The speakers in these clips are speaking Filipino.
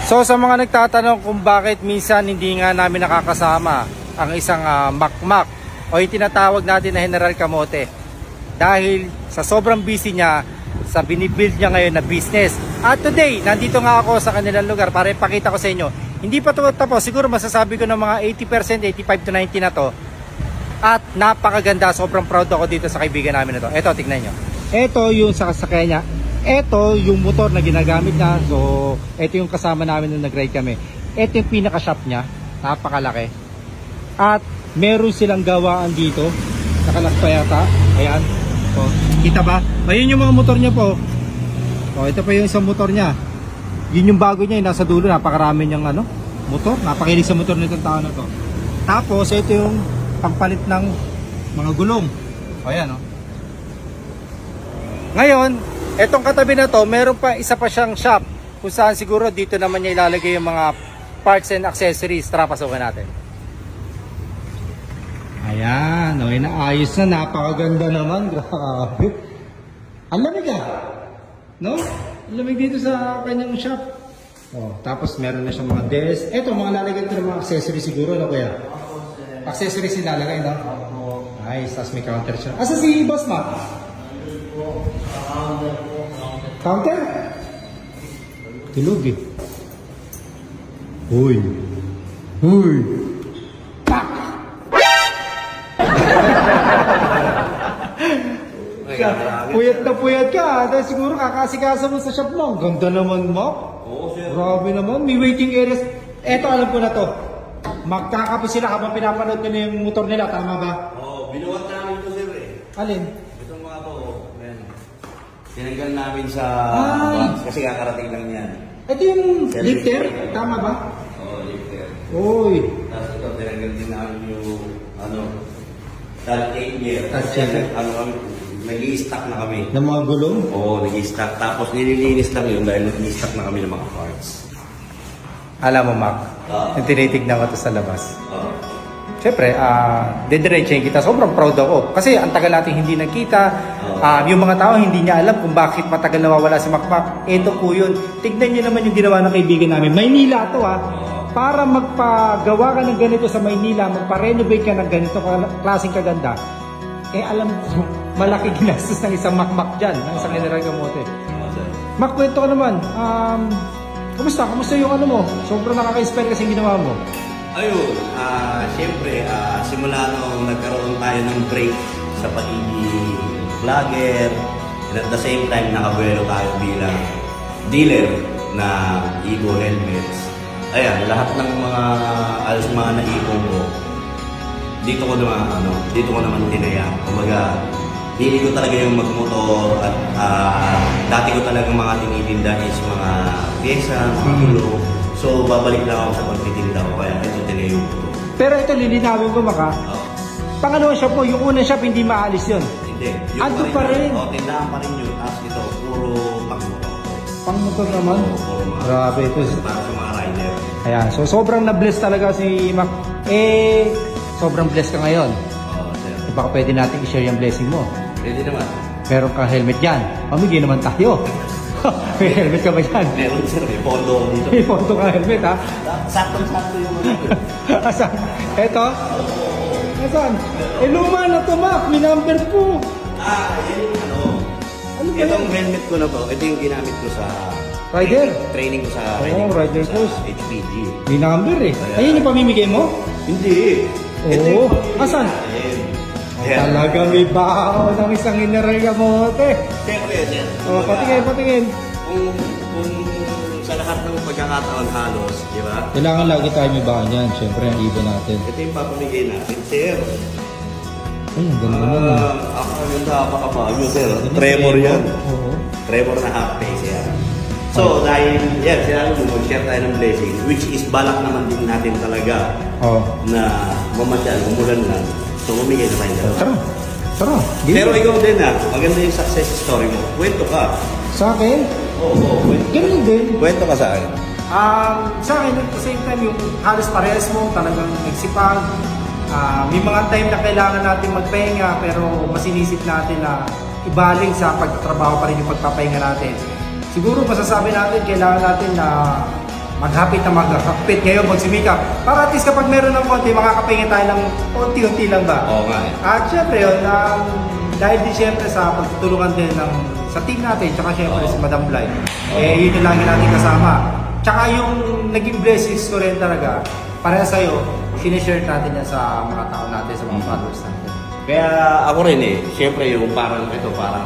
So sa mga nagtatanong kung bakit minsan hindi nga namin nakakasama ang isang makmak o yung tinatawag natin na General Kamote, dahil sa sobrang busy niya sa binibuild niya ngayon na business. At today, nandito nga ako sa kanilang lugar para ipakita ko sa inyo. Hindi pa ito tapos, siguro masasabi ko ng mga 80%, 85 to 90 na to. At napakaganda, sobrang proud ako dito sa kaibigan namin na to. Ito, tignan nyo. Ito yung sasakyan niya. Ito yung motor na ginagamit niya. So, ito yung kasama namin nung nag-ride kami. Ito yung pinaka-shop niya. Napakalaki. At meron silang gawaan dito. Nakalas pa yata. Ayan. So, kita ba? Ayun yung mga motor niya po. So, ito pa yung isang motor niya. Yun yung bago niya. Yung nasa dulo. Napakarami niyang motor. Napakilig sa motor nitong tao na to. Tapos, ito yung pangpalit ng mga gulong. O, ayan o. Ngayon, etong katabi na to, meron pa isa pa siyang shop kung saan siguro dito naman niya ilalagay yung mga parts and accessories. Tara, pasukin natin. Ayan, okay na, ayos na, napakaganda naman. Grabe. Ang lamig no? Ang lamig dito sa kanyang shop. Oh, tapos meron na siyang mga desk. Eto, mga lalagay ito ng mga accessories siguro, ano kaya? Accessories nilalagay, no? Nice, tapos may counter siya. Asa si Boss Mac? Counter? Tulog eh. Uy. Uy. Pak! Puyat na puyat ka. Dahil siguro kakasikasa mo sa shop mo. Ganda naman mo. Oo, sir. Grabe naman. May waiting areas. Eto, alam ko na to. Magkakape sila habang pinapanood ko na yung motor nila. Tama ba? Oo, binuhat namin ito, sir eh. Alin? Itong mga to, ayan. Tinanggal namin sa box kasi kakarating lang yan. Ito yung lifter? Tama ba? Oo, lifter. Uy. Tapos ito, tinanggal din namin yung, touch changer. Nag-i-stack na kami. Ng mga gulong? Oo, nag-i-stack. Tapos nililinis lang yun dahil nag-i-stack na kami ng mga parts. Alam mo, Mac, yung tinitignan ko ito sa labas. Siyempre, dediretsahin kita. Sobrang proud ako. Kasi ang tagal natin hindi nakita. Yung mga tao hindi niya alam kung bakit matagal nawawala si Macmac. Ito po yun. Tignan niyo naman yung ginawa ng kaibigan namin. Maynila to Para magpagawa ka ng ganito sa Maynila, magpa-renovate ka ng ganito klaseng kaganda, alam mo, malaki ginastos ng isang Macmac dyan, ng isang General Kamote. Mac, kwento ka naman. Kumusta? Kumusta yung mo? Sobrang nakaka-inspire kasi yung ginawa mo. Ayun, siyempre, simula nung nagkaroon tayo ng break sa pagiging vlogger, and at the same time, nakabuelo tayo bilang dealer na Eco helmets. Ayan, lahat ng mga naipon ko, dito ko naman tinaya. Kumbaga, hindi ko talaga yung magmotor at dati ko talaga mga tinitinda is mga pyesa, mga tulo. So, babalik lang ako sa pagtitinda ko. Kaya ito tinayo ko. Pero ito, lilinawin ko, Maka. Pangalawang shop mo, yung unang shop, hindi maalis yun. Hindi. Ando pa rin. O, tindahan pa rin yun. Tapos ito, puro pangmotor. Pangmotor naman? Puro mga. Grabe ito. Para sa mga rider. Ayan, so sobrang na-bless talaga si Mac. Sobrang blessed ka ngayon. Oo, sir. Baka pwede natin i-share yung blessing mo. Pwede naman. Meron kang helmet dyan. Pamigay naman tayo. May helmet ka ba dyan? Meron, sir. May pondo ko dito. May pondo ka helmet, ha? Sakto-sakto yung mga. Asan? Eto? Asan? Luma na to, Mac. May number po. Yan yung Ano ba itong yan? helmet ko na to, ito yung ginamit ko sa Rider? training ko sa Rider sa course. HPG. May number eh. Ayun yung pamimigay mo? Hindi. Oo. Asan? Ayan. Talaga may bao ng isang General Kamote. Siyempre, sir. Patingin. Kung sa lahat ng pagkakataon halos, di ba? Kailangan lagi tayo may bao niyan. Siyempre, ang ibon natin. Ito yung papamigay natin, sir. Ay, ang ganda naman. Ang ganda, napakabago, sir. Tremor yan. Oo. Tremor na half face yan. So, dahil yan, sinabi mo, mag-share tayo ng blessing, which is balak naman din natin talaga na mamasyal, umulan lang. So, umigay na tayo. Tara. Pero ikaw din maganda yung success story mo. Kwento ka. Sa akin? Oo, kwento. Ganun din. Kwento ka sa akin. Sa akin, at the same time, yung halos parehas mo, talagang nagsipag. May mga time na kailangan natin magpahinga, pero masinisip natin na ibaling sa pagtatrabaho pa rin yung pagpapahinga natin. Siguro masasabi natin, kailangan natin na maghapit na maghapit ngayon, magsimikap. Para at least kapag meron ng konti, makakapahinga tayo ng unti-unti lang ba? Oo nga eh. At syempre yun, dahil din syempre sa pagtutulungan din sa team natin, tsaka syempre si Madam Bly, yun yung lagi natin kasama. Tsaka yung naging blessings ko rin talaga, para sa'yo, sinishare natin yan sa mga tao natin, sa mga followers natin. Kaya ako rin syempre yung parang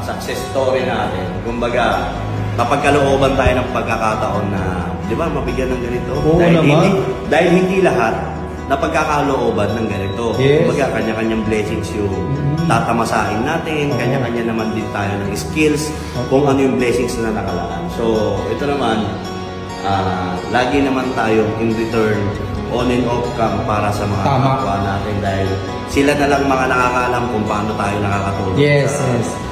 success story natin. Kumbaga, mapagkalooban tayo ng pagkakataon na, di ba, mabigyan ng ganito. Oo naman. Dahil hindi lahat na pagkakalooban ng ganito. Yes. Kumbaga, kanya-kanyang blessings yung tatamasain natin, kanya-kanya naman din tayo ng skills, kung ano yung blessings na nakalaan. So, ito naman, lagi naman tayo in return, on and off cam para sa mga kapwa natin dahil sila na lang mga nakakaalam kung paano tayo nakakatulong sa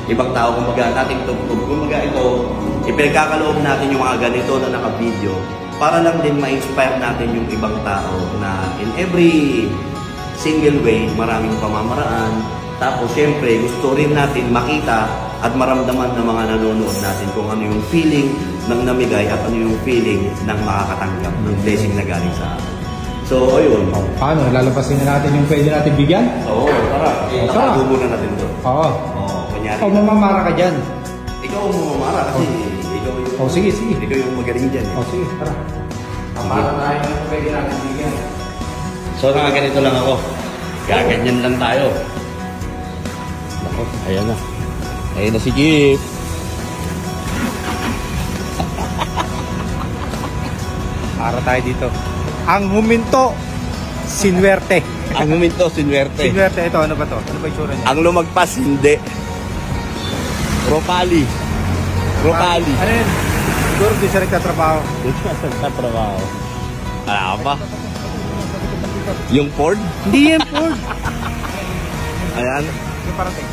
ibang tao. Kumbaga, nating tugtog. Kumbaga, ito, ipinagkakaloob natin yung mga ganito na naka-video para lang din ma-inspire natin yung ibang tao na in every single way, maraming pamamaraan. Tapos, syempre, gusto rin natin makita at maramdaman ng mga nanonood natin kung ano yung feeling ng namigay at ano yung feeling ng makakatanggap ng blessing na galing sa atin. So, ayun. Paano? Lalapasin na natin yung pwede natin bigyan? Oo, tara. Nakatubo na natin ito. Oo. Kunyari. Ikaw mamamara ka dyan. Ikaw ang mamamara kasi ikaw yung... sige. Ikaw yung magaling dyan. Sige, tara. Mamara tayo yung pwede natin bigyan. So, ganito lang ako. Gaganyan lang tayo. Ako, ayan na. Ayan na si Jeep. Para tayo dito. Ang huminto, sinwerte. Ang huminto, sinwerte. Sinwerte, ito, ano ba to? Ano ba yung tsura niya? Ang lumagpas, hindi. Ropali. Ano yun? Siguro di siya nagtatrabaho. Nagtatrabaho. Ala ka ba? Yung Ford? Hindi yan, Ford. Ayan. Yung parating.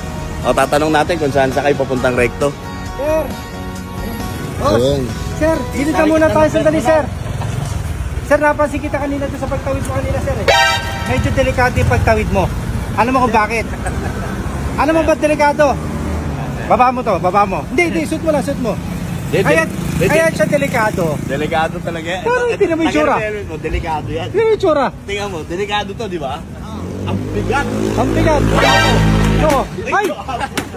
O, tatanong natin kung saan sakay papuntang rekto. Sir! Ayun. Sir, dito ka muna tayo sandali, sir. Sir, napansin kita kanina doon sa pagtawid mo kanina, sir. Medyo delikado yung pagtawid mo. Alam mo kung bakit? Alam mo ba't delikado? Baba mo to, baba mo. Hindi, suit mo lang, suit mo. Kaya siya delikado. Delikado talaga. Pero hindi naman yung tsura. Delikado yan. Hindi yung tsura. Tingnan mo, delikado to, di ba? Ang bigat. Ang bigat. Ay!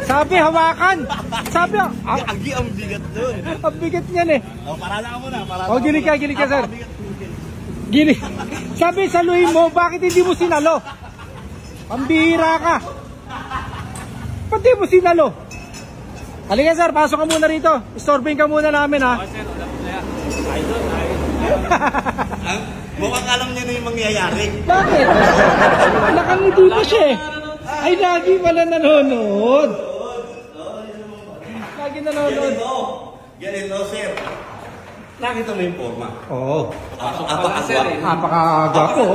Sabi, hawakan. Sabi, ang bigat doon. Ang bigat niyan eh. Parada ka muna. Gilig ka, sir. Gilig. Sabi, saluhin mo, bakit hindi mo sinalo? Pambihira ka. Ba't di mo sinalo? Halika, sir, pasok ka muna rito. Istorbing ka muna namin, ha? Mukhang alam niya na yung mangyayari. Bakit? Nakangiti pa siya eh. Ay, lagi pala nanonood. Lagi nanonood. Ganito, sir. Nakita mo yung forma? Oo. Napaka-gwapo.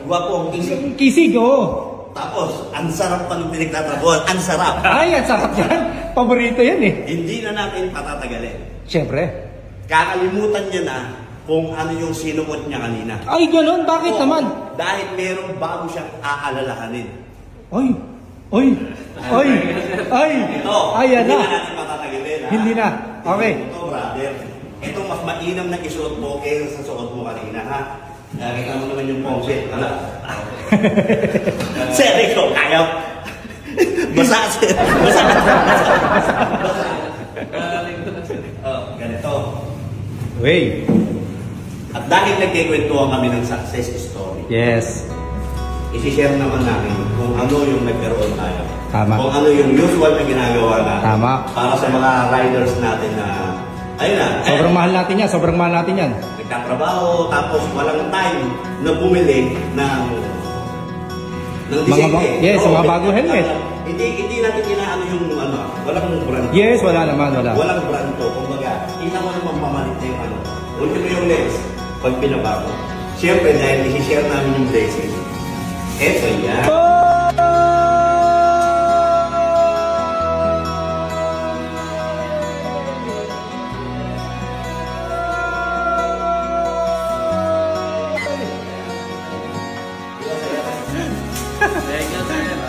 Gwapo ang kisig. Kisig, oo. Tapos, ang sarap pa ng pinagtatrabuhan. Ang sarap. Ay, ang sarap yan. Paborito yan eh. Hindi na natin patatagalin. Siyempre. Kakalimutan niya na kung ano yung sinuot niya kanina. Ay, ganun? Bakit naman? Dahil merong bago siyang aalalahanin. Ay! Ito, ayan hindi na. na natin patatagalin. Hindi na. Okay. Ito, brother. Ito, mas mainam na isuot mo kaysa sa suot mo kanina, ha? Nakita mo naman yung pose. Hala. Sir, ikaw, kaya. Basa, sir. Basa. Ganito. Wait. At dahil nagkikwentuhan kami ng success story, Yes. isi-share naman namin kung ano yung nagkaroon tayo. Tama. Kung ano yung usual na ginagawa natin. Tama. Para sa mga riders natin na, ayun na. Sobrang mahal natin yan. Sobrang mahal natin yan. Nagtatrabaho, tapos walang time na bumili ng Yes, mga bagong helmet. Hindi natin inaano yung walang brand. Yes, wala naman, wala. Walang brand to. Kumbaga, kita mo naman pamalit na yung ultimo yung lens, pag pinabago. Siyempre, dahil isi-share namin yung blessing, eto yan.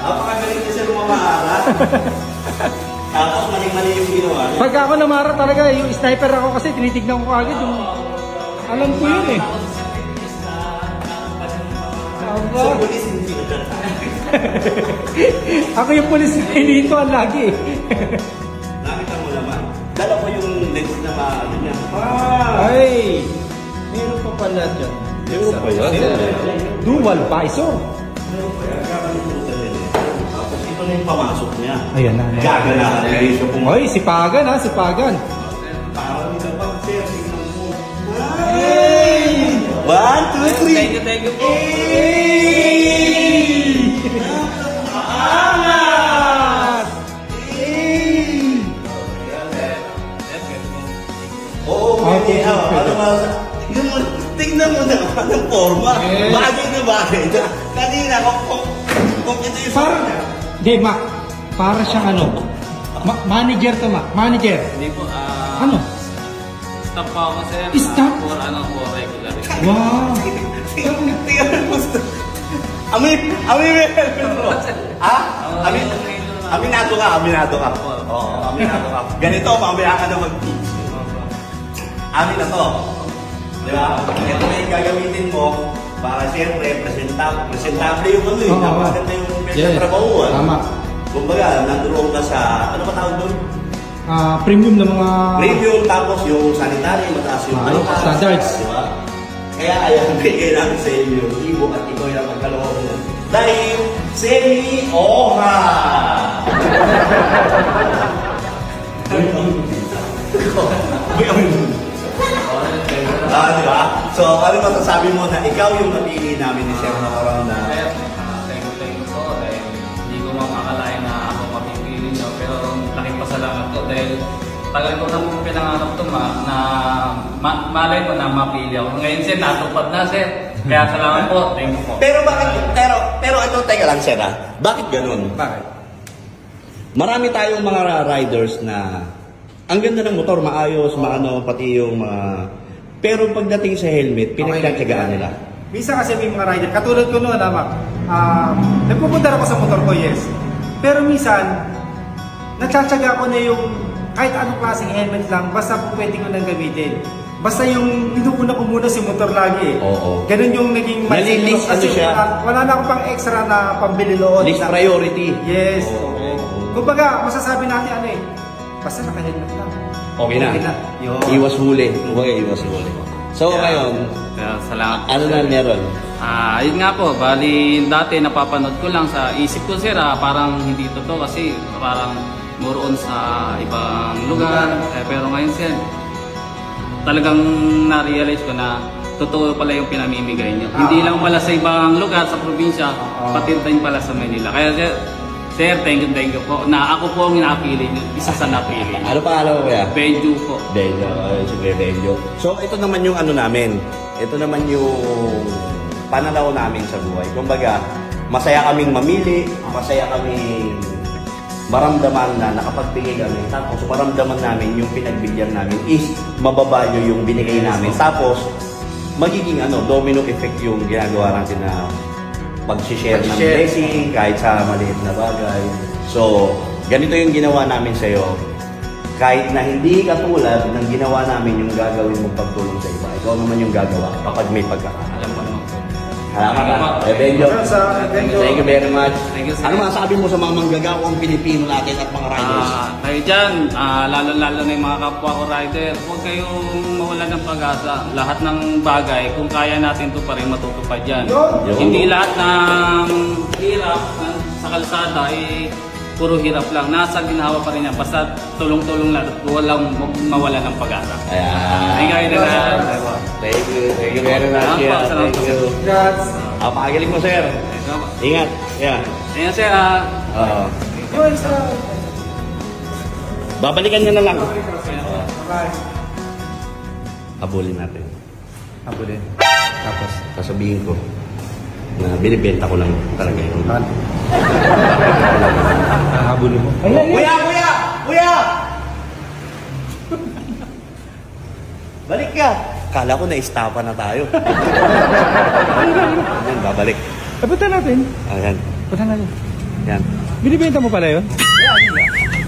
Apakagaling niya sa lumamahara. Tapos mali-mali yung ginawa niya. Pagka ako namara talaga, yung sniper ako kasi tinitignan ko agad yung... Alam ko yun eh. So, police hindi na. Ako yung pulis na hinihintuan lagi. Nakita mo naman. Dala ko yung lens na ano niya. Ay! Meron pa pala dyan. Meron pa yan? Dual visor. Meron pa yan. Kakalimutan din eh. Tapos ito na yung pamasok niya. Ayan na. Gaganahan na rin siya pumasok. Oy, sipagan ha, sipagan. Parang isa pang sir, tingnan mo. Ay! 1, 2, 3. Thank you po. Angat! Oo, pwede. Tingnan mo naman ang forma. Bagay na bagay na. Kanina, kung ito yung Parang, di, Mac. Para siyang ano. Manager to, Mac. Manager. Hindi po, Ano? stop po ako sir. Stop? For regular. Wow! tingnan mo. Amin mo. Aminado ka. Oo, aminado ka. Ganito, mamaya ka na mag-teach. Amin na to. Di ba? Ito na yung gagamitin mo para siyempre presentable yung ano yun. Maganda yung pinagtrabahuan. Tama. Kumbaga, nandoon ka sa, ano ba tawag doon? Premium na mga... Premium, tapos yung sanitary, mataas yung standards. Di ba? Kaya ayan, bigay namin sa inyo yung ibo at ikaw yung magkaloob mo. Dahil, semi-oha! Diba? So, ano masasabi mo na ikaw yung napili namin ni Chef Navarone na... Thank you po. Dahil hindi ko makakalain na ako mapipili nyo. Pero laking pasalamat ko dahil tagal ko na po pinangarap ito na malay mo na mapili ako. Ngayon sir, natupad na sir. Kaya salamat po. Thank you po. Pero bakit, pero ito, teka lang sir ha. Bakit ganun? Bakit? Marami tayong mga riders na ang ganda ng motor, maayos, maano, pati yung pero pagdating sa helmet, pinagtsatsagaan nila. Minsan kasi may mga rider, katulad ko noon, nagpupunta ako sa motor ko, yes. Pero minsan, natsatsaga ko na yung kahit anong klaseng helmet lang, basta po pwede ko nang gamitin. Basta yung inuuna ko muna si motor lagi. Oo. Ganun yung naging Nalilist ano siya? Wala na akong pang extra na pambili noon. List priority. Yes. Oo. Kumbaga, masasabi natin ano eh, basta naka-helmet lang. Okay na. Yun. Iwas huli. Iwas huli. So ngayon, Kaya salamat po, ano sir. na meron? Yun nga po, bali dati napapanood ko lang sa isip ko sir, parang hindi totoo kasi parang more on sa ibang lugar. Pero ngayon sir, talagang na-realize ko na totoo pala yung pinamimigay niyo. Hindi lang pala sa ibang lugar, sa probinsya, pati din pala sa Manila. Kaya sir, thank you po. Na ako po ang napili niyo, isa sa napili. Ano pa alam mo kaya? Benju po. Benjo. Sige, Benjo. So ito naman yung ano namin. Ito naman yung pananaw namin sa buhay. Kumbaga, masaya kaming mamili, masaya kaming maramdaman na nakapagbigay kami. Tapos maramdaman namin yung pinagbigyan namin is mababayo yung binigay namin. Tapos magiging domino effect yung ginagawa natin na pag-share ng blessing kahit sa maliit na bagay. So, ganito yung ginawa namin sa'yo. Kahit na hindi katulad ng ginawa namin yung gagawin mong pagtulong sa iba. Ikaw naman yung gagawa kapag may pagkakataon. Alam mo naman po. Salamat ka. Benjo. Thank you very much. Thank you, sir. Ano masasabi mo sa mga manggagawang Pilipino natin at mga riders? Kayo dyan, lalo-lalo na yung mga kapwa ko rider, huwag kayong mawala ng pag-asa. Lahat ng bagay, kung kaya natin ito pa rin matutupad dyan. Yun. Hindi lahat ng hirap sa kalsada ay puro hirap lang. Nasa ginawa pa rin yan. Basta tulong-tulong lang at walang mawala ng pag-asa. Ayan. Thank you, Thank you very much. Salamat po, Thank you. Congrats! Pakagaling mo, sir. Ingat. Yeah. Ayan sir, Yun, sa... Babalikan nyo na lang. Bye. Habulin natin. Habulin. Tapos? Sasabihin ko na binibenta ko lang talaga yun. Habulin mo. Kuya! Balik ka! Kala ko na-istapa na tayo. Ayan, babalik. Punta natin. Ayan. Punta natin. Ayan. Binibenta mo pala yun?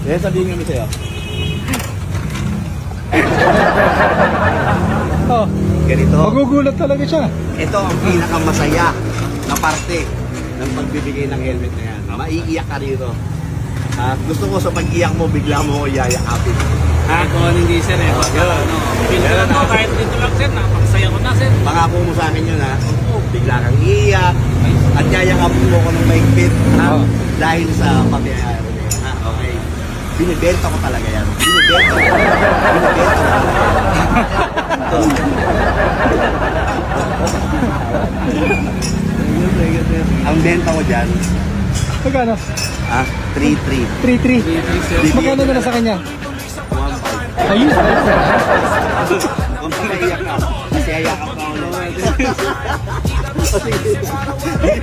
Ayan, sabihin kami sa'yo. Oh. ganito. Magugulat talaga siya. Ito ang pinakamasaya na parte ng pagbibigay ng helmet na yan. Maiiyak ka rito. Gusto ko sa pag-iyak mo, bigla mo ko yayakapin. Ito hindi sir eh. Feel ko lang kahit dito lang sir, napakasaya ko na sir. Pangako mo sa akin yun ha. Bigla kang iiyak. At yayakapin mo ko ng maigpit. Dahil sa pamiyayari na yan. Okay. Binibenta ko talaga yan. Binibenta ko. Ang benta ko dyan, Magkano? 3-3. 3-3. Magkano na sa kanya? 1-5. Ayun. Kung pumaiyak ka, kasi ayakap ka ako naman.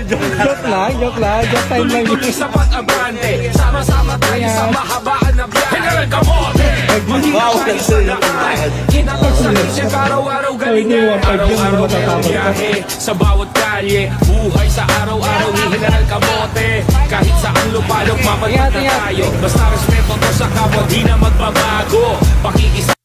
Joke lang. Joke time lang yun. Sa pag-abante, sama-sama tayo sa mahabaan na biyahe. Kamote! Wow, kasi Kinakasakit araw-araw galingan. Araw-araw merong biyahe sa bawat kalye. Buhay sa araw-araw ni General Kamote. Kahit saan lupalok, mapagpagka tayo. Basta respeto to sa kapwa, di na magbabago. Pakikisa